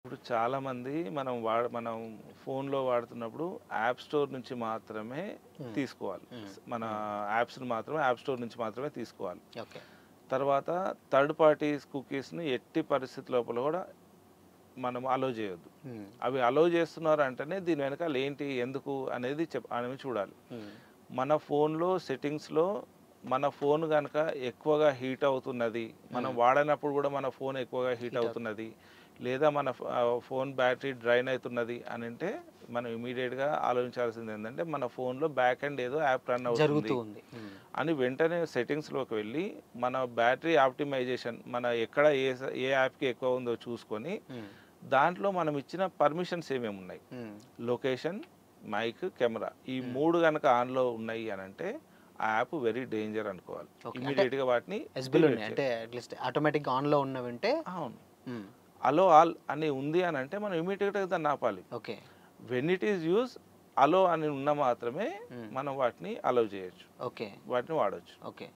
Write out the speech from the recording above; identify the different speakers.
Speaker 1: ఇప్పుడు చాలామంది మనం ఫోన్‌లో వాడుతున్నప్పుడు యాప్ స్టోర్ నుంచి మాత్రమే
Speaker 2: హ్మ్.
Speaker 1: తీసుకోవాలి.
Speaker 2: హ్మ్.
Speaker 1: మన
Speaker 2: హ్మ్.
Speaker 1: యాప్స్‌ని మాత్రమే యాప్ స్టోర్ నుంచి మాత్రమే తీసుకోవాలి.
Speaker 2: ఓకే.
Speaker 1: తర్వాత థర్డ్ పార్టీస్ కుకీస్‌ని ఎట్టి పరిస్థితి లోపల కూడా మనం అలో చేయొద్దు.
Speaker 2: హ్మ్.
Speaker 1: అవి అలో చేస్తున్నారు అంటేనే దీని వెనకాల ఏంటి? ఎందుకు? అనేది చూడాలి.
Speaker 2: హ్మ్.
Speaker 1: మన ఫోన్‌లో సెట్టింగ్స్‌లో మన ఫోన్ గనక ఎక్కువగా హీట్ అవుతున్నది. మనం
Speaker 2: హ్మ్.
Speaker 1: వాడనప్పుడు కూడా మన ఫోన్ ఎక్కువగా హీట్
Speaker 2: హీట్ అవుతుంది.
Speaker 1: అవుతున్నది. లేదా మన ఫోన్ బ్యాటరీ డ్రైన్ అవుతున్నది అనంటే మనం ఇమ్మీడియేట్‌గా ఆలోచించాల్సింది ఏందంటే మన ఫోన్‌లో బ్యాక్ ఎండ్ ఏదో యాప్ రన్
Speaker 2: జరుగుతూ
Speaker 1: అవుతుంది
Speaker 2: ఉంది. హ్మ్.
Speaker 1: అని వెంటనే సెట్టింగ్స్‌లోకి వెళ్ళి మన బ్యాటరీ ఆప్టిమైజేషన్ మన ఎక్కడ ఏ యాప్‌కి ఎక్కువ ఉందో చూసుకొని
Speaker 2: హ్మ్.
Speaker 1: దాంట్లో మనం ఇచ్చిన పర్మిషన్స్ ఏమేమి ఉన్నాయి.
Speaker 2: హ్మ్.
Speaker 1: లొకేషన్, మైక్, కెమెరా ఈ
Speaker 2: హ్మ్.
Speaker 1: 3 గనక ఆన్‌లో ఉన్నాయి అనంటే ఆ యాప్ వెరీ డేంజర్ అనుకోవాలి.
Speaker 2: ఓకే. అంటే
Speaker 1: ఇమ్మీడియేట్‌గా వాటిని
Speaker 2: ఎస్‌బిల్
Speaker 1: డిలీట్
Speaker 2: ఉన్నాయి. అంటే
Speaker 1: చేయాలి.
Speaker 2: అట్‌లీస్ట్ ఆటోమేటిక్‌గా ఆన్‌లో ఉన్నవుంటే
Speaker 1: అవును.
Speaker 2: హ్మ్.
Speaker 1: అలో ఆల్ అని ఉంది అనంటే మనం ఇమ్మీడియేట్‌గా దాన్ని ఆపాలి.
Speaker 2: Okay.
Speaker 1: When it is use allow అని ఉన్న మాత్రమే
Speaker 2: హ్మ్.
Speaker 1: మనం వాటిని అలౌ చేయొచ్చు.
Speaker 2: ఓకే.
Speaker 1: వాటిని వాడొచ్చు.
Speaker 2: ఓకే.